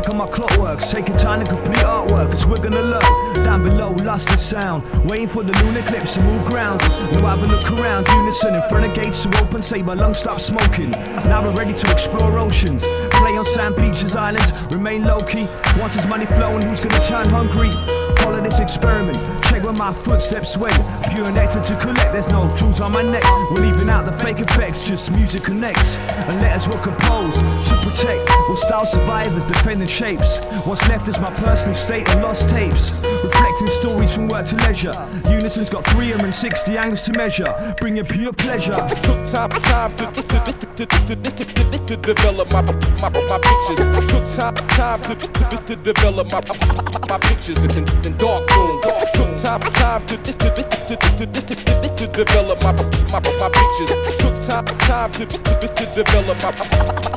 on my clockworks, taking time to complete artwork, cause we're gonna learn. Down below, lost the sound, waiting for the lunar eclipse to move ground. Now have a look around, Unison in front of gates to open, say my lungs stop smoking. Now we're ready to explore oceans, play on sand beaches, islands, remain low-key. Once there's money flowing, who's gonna turn hungry? Follow this experiment, check where my footsteps went. Pure nectar to collect, there's no jewels on my neck. We're leaving out the fake effects, just music connects. And letters were composed to protect. We're style survivors, defending shapes. What's left is my personal state and lost tapes, reflecting stories from work to leisure. Unison's got 360 angles to measure, bringing pure pleasure. Took time to develop my pictures. Took time to develop my pictures in dark rooms. Took time to develop my pictures. Took time to develop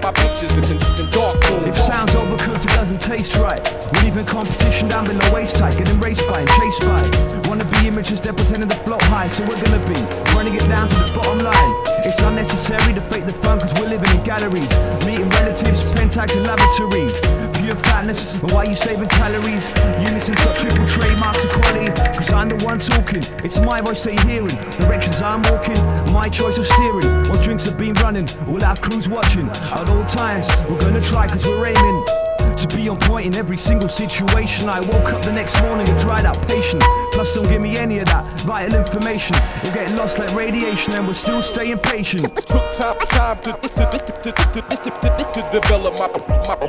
my pictures in dark rooms. If sound's overcooked, it doesn't taste right. We're leaving competition down below waist tight, getting raced by and chased by. Wanna be images, they're pretending to float high, so we're gonna be running it down to the bottom line. It's unnecessary to fake the fun, cause we're living in galleries, meeting relatives, pentags and lavatories. Pure fatness, and why you saving calories? Unison's got triple trademarks of quality, cause I'm the one talking. It's my voice that you're hearing, directions I'm walking, my choice of steering. Once drinks have been running, we'll have crews watching. At all times, we're gonna try cause we're aiming to be on point in every single situation. I woke up the next morning and dried out patient. Plus don't give me any of that vital information. We're getting lost like radiation and we're still staying patient. Took time to develop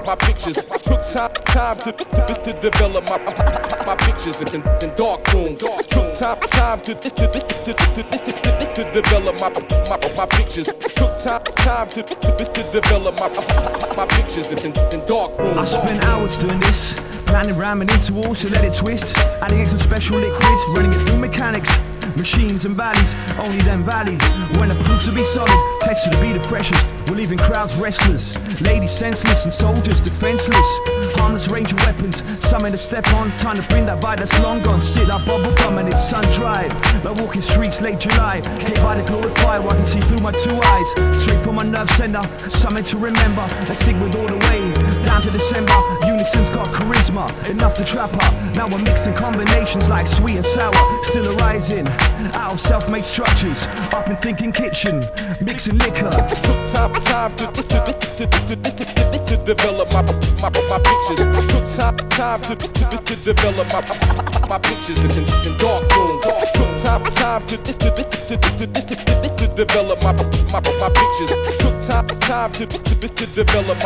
my pictures. Took time to develop my pictures in dark rooms. Took time to develop my pictures. Took time to develop my pictures in dark rooms. I spent hours doing this, planning ramming into walls to let it twist, adding in some special liquids, running it through mechanics, machines and valleys, only then valleys. When the proofs will be solid, tested to be the freshest. We're leaving crowds restless, ladies senseless and soldiers defenseless. Harmless range of weapons, something to step on, time to bring that vibe that's long gone. Still our bubble gum and it's sun dried, like walking streets late July, hit by the glorified where I can see through my two eyes, straight from my nerve center, something to remember. Let's sing with all the way, down to December. Unison's got charisma, enough to trap her. Now we're mixing combinations like sweet and sour, still arising out of self-made structures, up in thinking kitchen, mixing liquor. Took time to develop my pictures. Took time to develop my pictures in dark rooms. Took time to develop my pictures. Took time to develop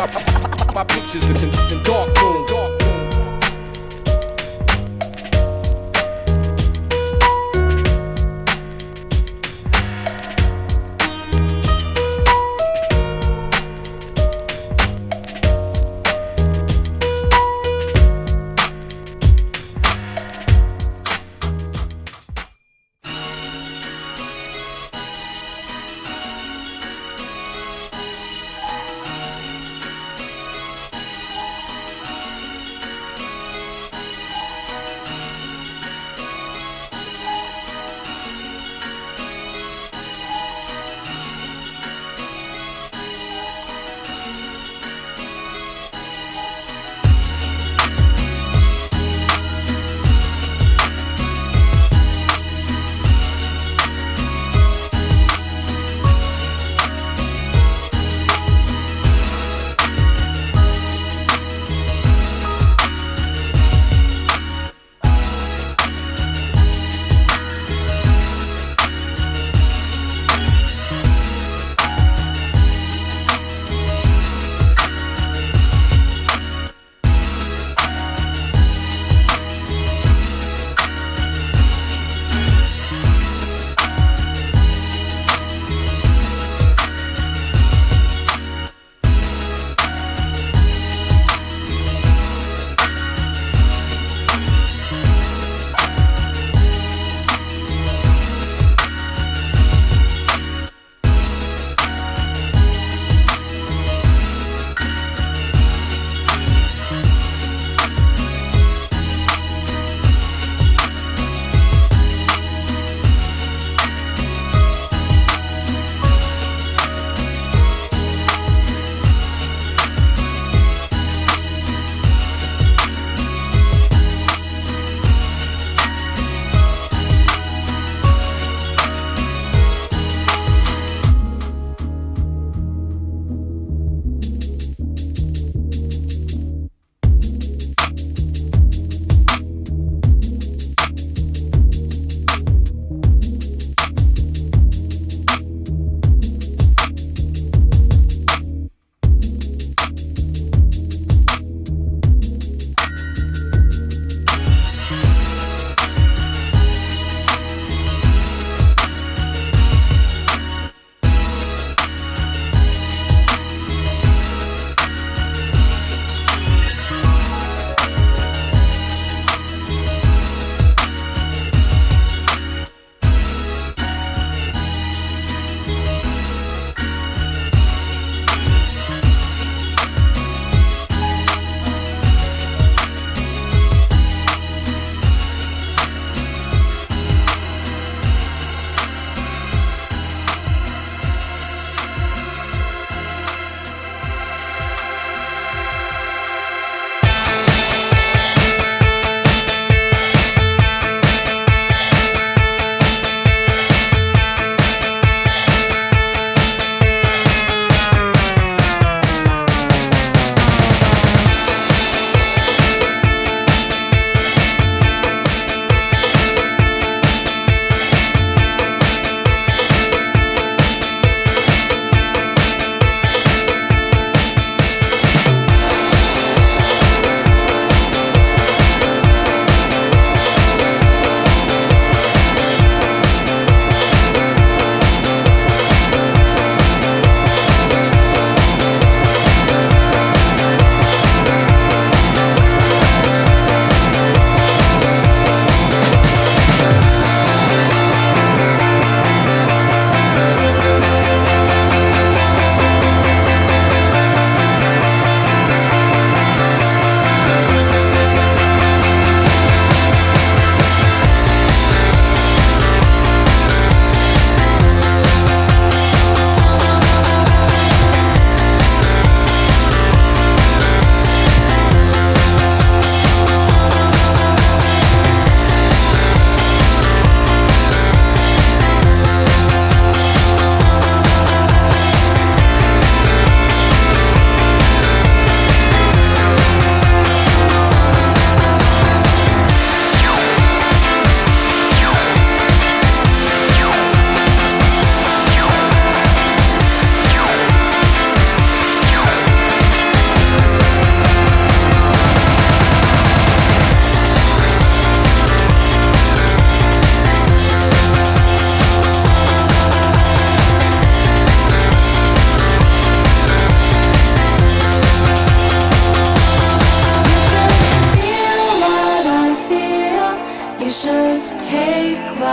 my pictures in dark rooms.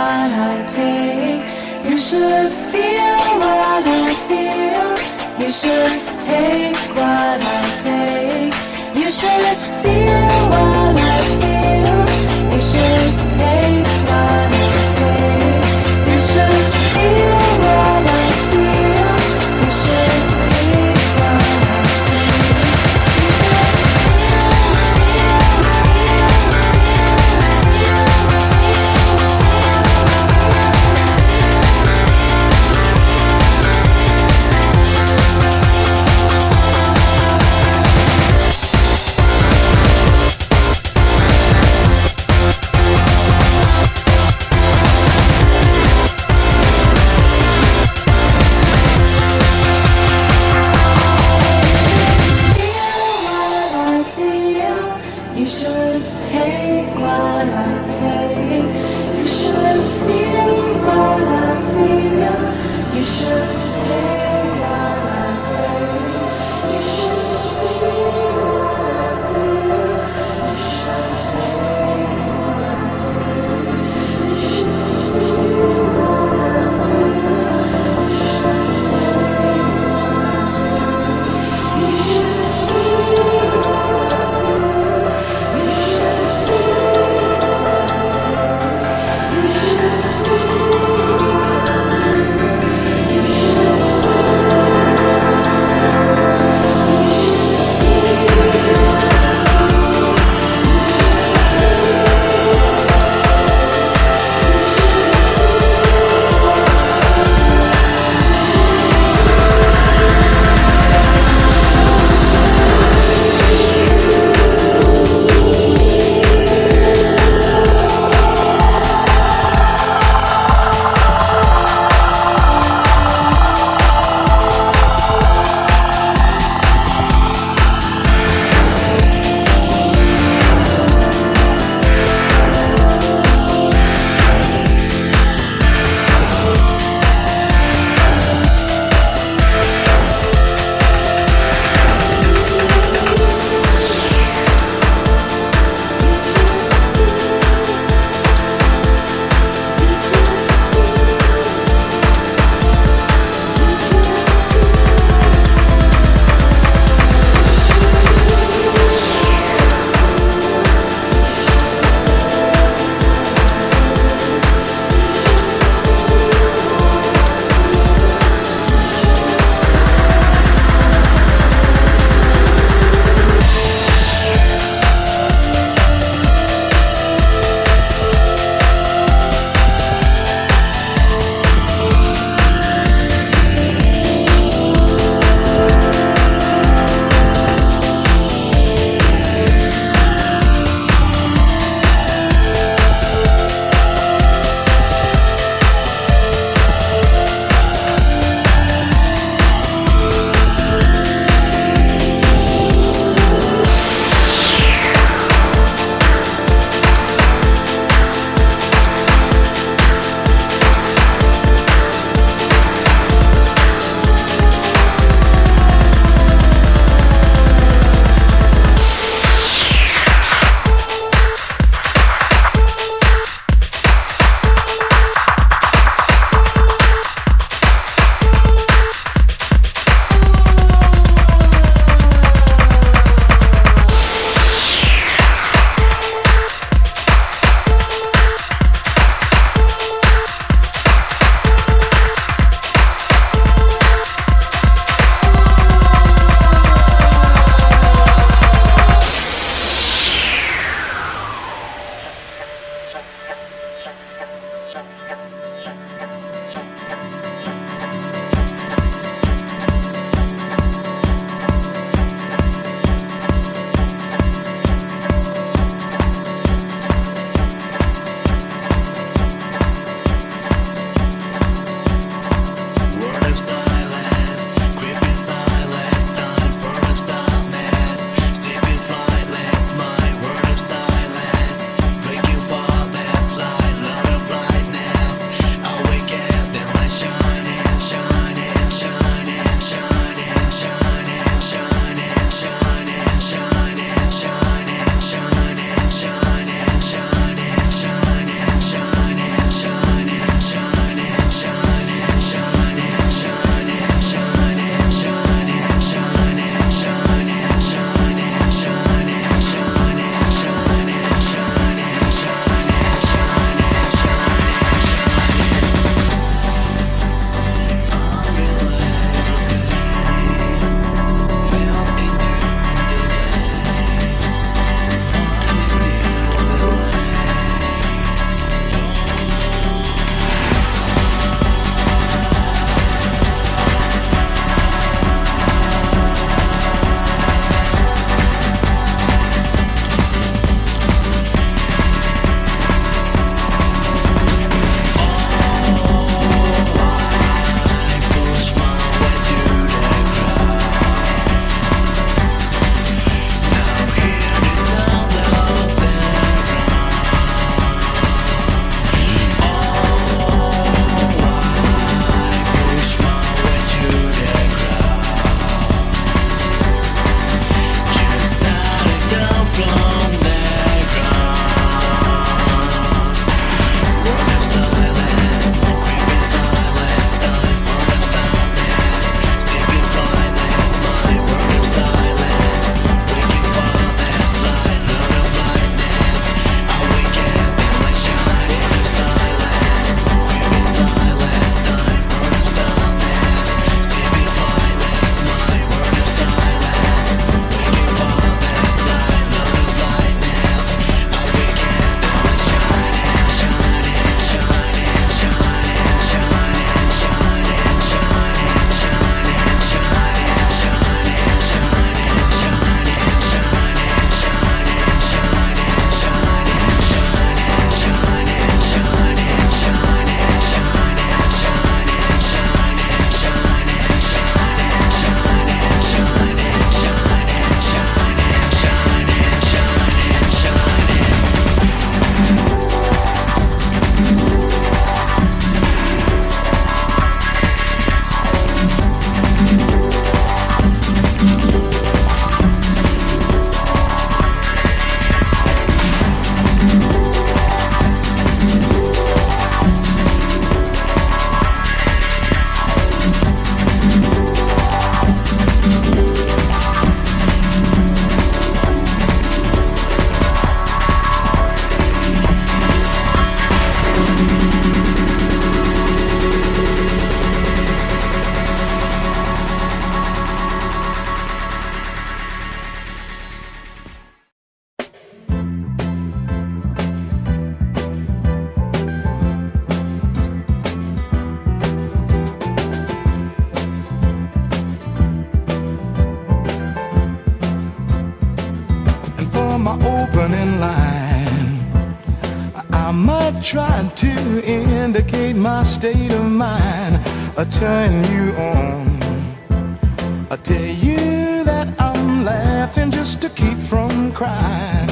what I take. You should feel what I feel. You should take what I take. You should feel what I feel. You should take what I take. You should feel what I feel. You should take what I trying to indicate my state of mind, turn you on. I tell you that I'm laughing just to keep from crying.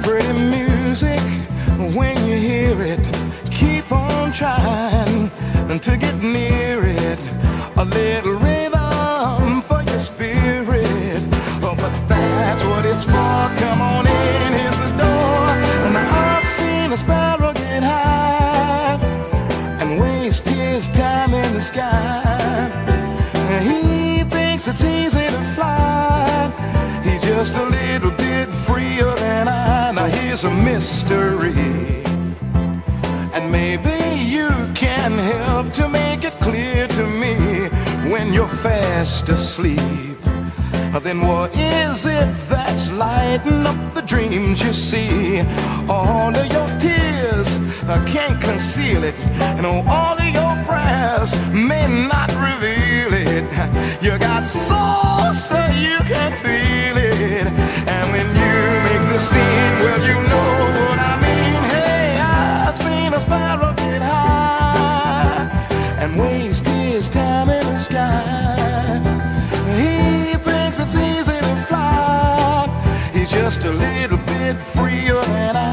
Pretty music, when you hear it, keep on trying to get near it. A little rhythm for your spirit. Oh, but that's what it's for. Come on in, here's the door. And I've seen a sparrow get high and waste his time in the sky. He thinks it's easy to fly. He's just a little bit freer than I. Now here's a mystery, and maybe you can help to make it clear to me. When you're fast asleep, then what is it that's lighting up the dreams you see? All of your tears can't conceal it, and all of your prayers may not reveal it. You got soul so you can feel it, and when you make the scene, well, you know what I mean. Hey, I've seen a sparrow get high and waste his time in the sky. He thinks it's easy to fly. He's just a little bit freer than I.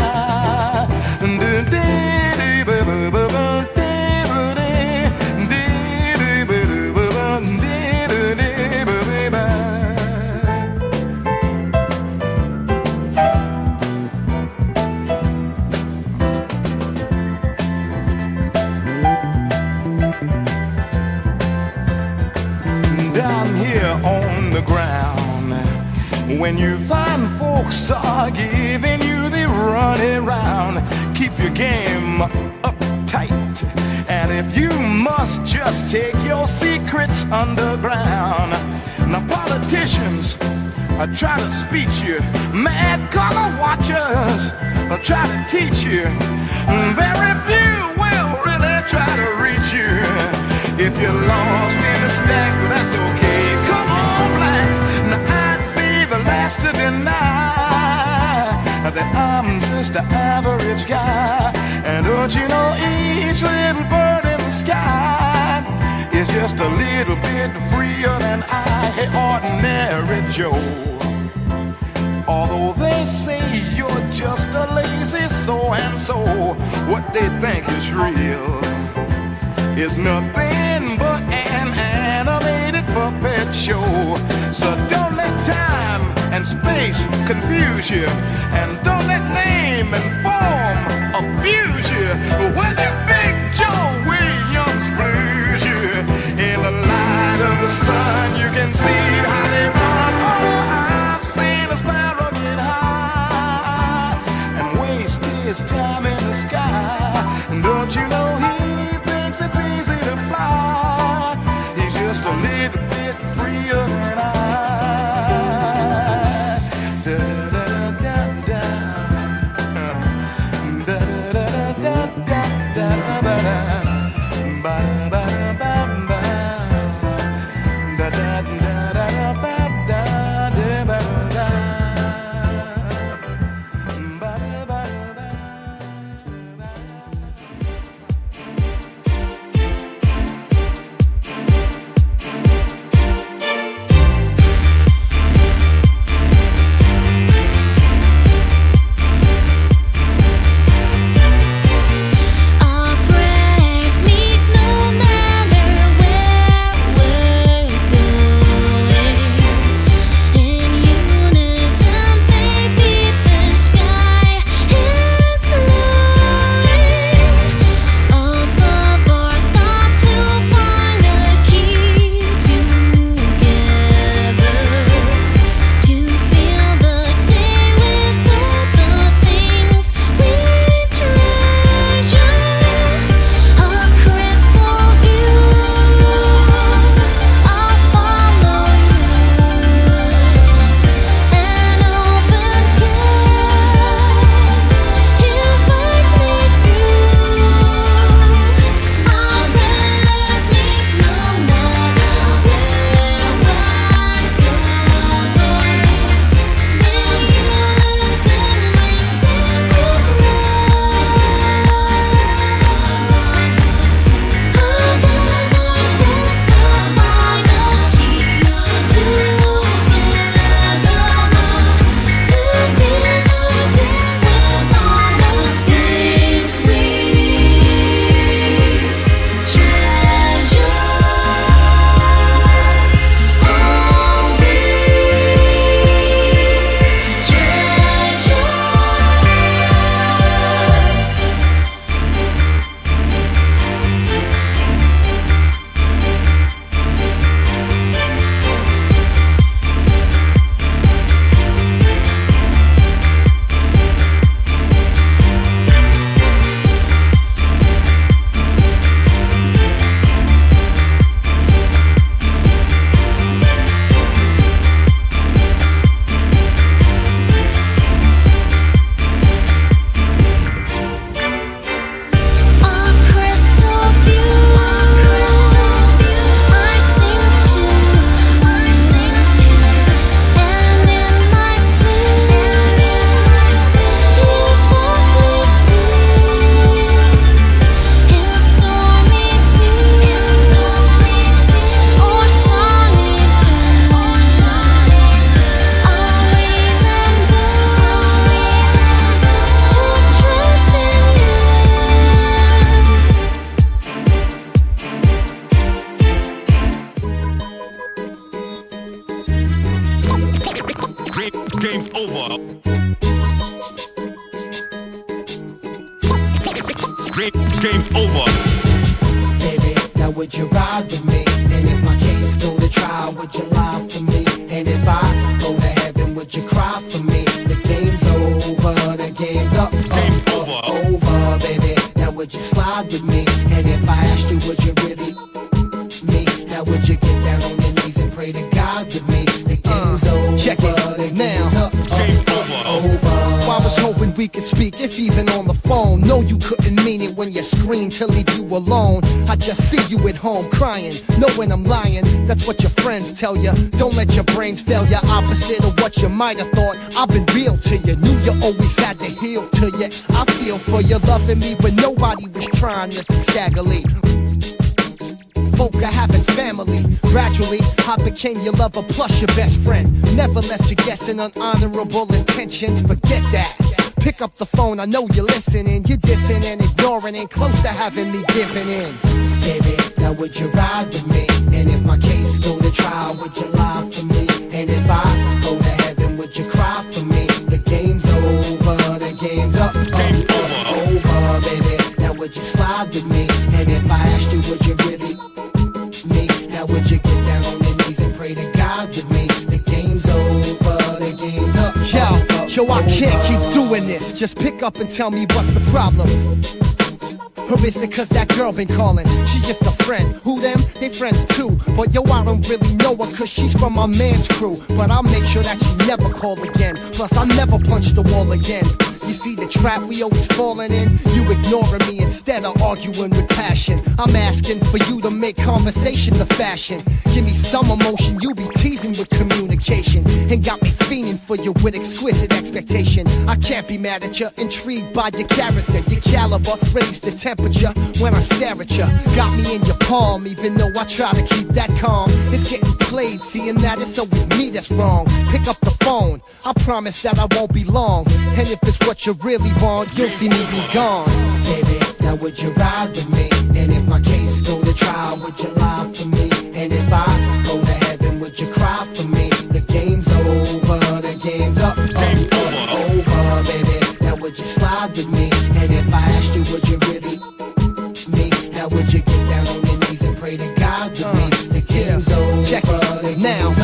Down here on the ground, when you find folks are giving you the runaround, keep your game uptight. And if you must, just take your secrets underground. Now politicians try to speech you, mad color watchers try to teach you. Very few will really try to reach you. If you're lost in a stack, well, that's okay. Come on, black. Now I'd be the last to deny that I'm just an average guy. And don't you know, each little bird in the sky is just a little bit freer than I. Hey, ordinary Joe. Although they say you're just a lazy so-and-so, what they think is real is nothing but an animated puppet show. So don't let time and space confuse you, and don't let name and form abuse you. When the Big Joe Williams blues you, in the light of the sun you can see how they run. Oh, I've seen a sparrow get high and waste his time in the sky. And don't you know he thinks it's easy to fly? He's just a little bit freer than I. we could speak, if even on the phone. No, you couldn't mean it when you screamed to leave you alone. I just see you at home crying, knowing I'm lying. That's what your friends tell you. Don't let your brains fail you. Opposite of what you might have thought. I've been real to you. Knew you always had to heal to you. I feel for you loving me when nobody was trying to see Staggerly. Folk are having family. Gradually, I became your lover plus your best friend. Never left you guessing on honorable intentions. Forget that. Pick up the phone, I know you're listening. You're dissing and ignoring and close to having me giving in. Baby, now would you ride with me? And if my case go to trial, would you lie for me? And if I go to heaven, would you cry for me? The game's over, the game's up, over, baby. Now would you slide with me? And if I asked you, would you really me? Now would you get down on your knees and pray to God with me? The game's over, the game's up. Yo, I can't keep doing this. Just pick up and tell me what's the problem. Or is it cause that girl been calling? She just a friend. Who them? They friends too. But yo, I don't really know her cause she's from my man's crew. But I'll make sure that she never call again. Plus I'll never punch the wall again. You see the trap we always falling in? You ignoring me instead of arguing with passion. I'm asking for you to make conversation the fashion. Give me some emotion, you be teasing with communication. And got me fiending for you with exquisite expectation. I can't be mad at you, intrigued by your character. Your caliber, raise the temperature when I stare at you. Got me in your palm, even though I try to keep that calm. It's getting played, seeing that it's always me that's wrong. Pick up the phone, I promise that I won't be long. And if it's what you really want, you'll see me be gone. Baby, now would you ride with me? And if my case go to trial, would you lie for me? And if I go to heaven, would you cry for me? The game's over, the game's up, over, baby. Now would you slide with me? And if I asked you, would you really me? Now would you get down on your knees and pray to God with me? The game's over. Check it now.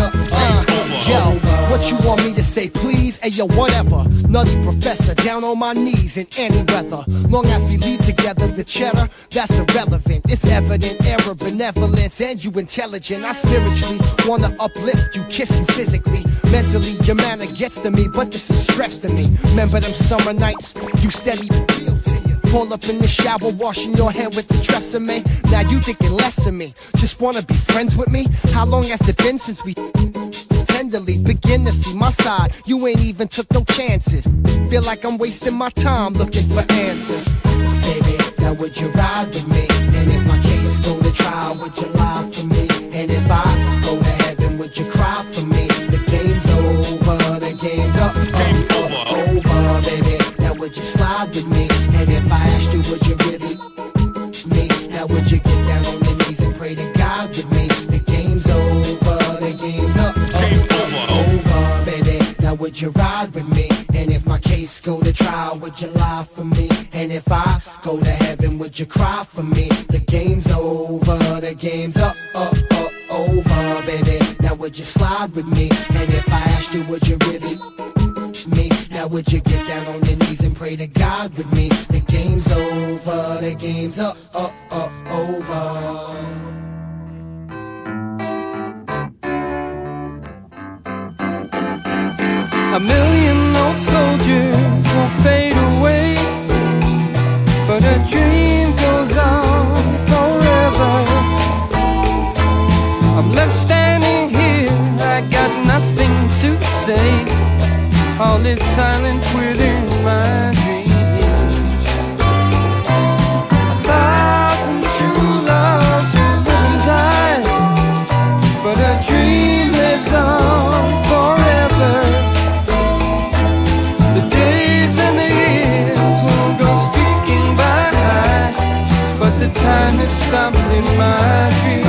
Yo, what you want me to say, please? Hey, yo, whatever. Nutty professor, down on my knees in any weather. Long as we leave together, the cheddar, that's irrelevant. It's evident, error, benevolence, and you intelligent. I spiritually wanna uplift you, kiss you physically. Mentally, your manner gets to me, but this is stress to me. Remember them summer nights, you steady real to you. Pull up in the shower, washing your hair with the Tresemme. Now you thinking less of me, just wanna be friends with me? How long has it been since we tenderly begin to see my side? You ain't even took no chances. Feel like I'm wasting my time looking for answers. Baby, now would you ride with me? And if my case go to trial, would you lie for me? And if I go to heaven, would you cry for me? The game's over, the game's up, over, baby. Now would you slide with me? And if I asked you, would you really me? Now would you get down on your knees and pray to God with me? The game's over, the game's up, over, baby. Now would you ride with me? And if my case go to trial, would you lie for me? And if I go to heaven, would you cry for me? The game's over, the game's up, over, baby. Now would you slide with me? And if I asked you, would you really me? Now would you get down on your knees and pray to God with me? The game's over, the game's up, over. A million old soldiers will fade away, but a dream goes on forever. I'm left standing here, I got nothing to say. All is silent within my dreams. 1,000 true loves will live and die, but a dream lives on forever. The days and the years will go streaking by, but the time has stopped in my dreams.